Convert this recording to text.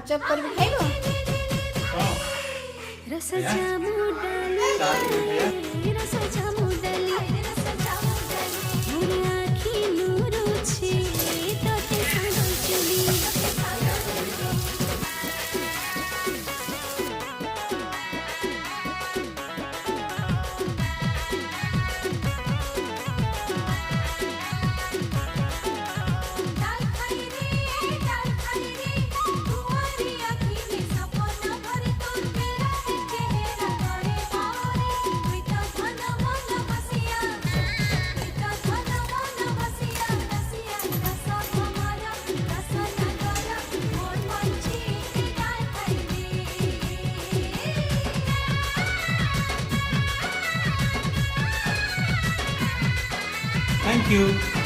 चप्पल भी खाइलो रसजा मुडली रसजा मुडली मोर आखी नूरू छे तोते सांगल चली Thank you.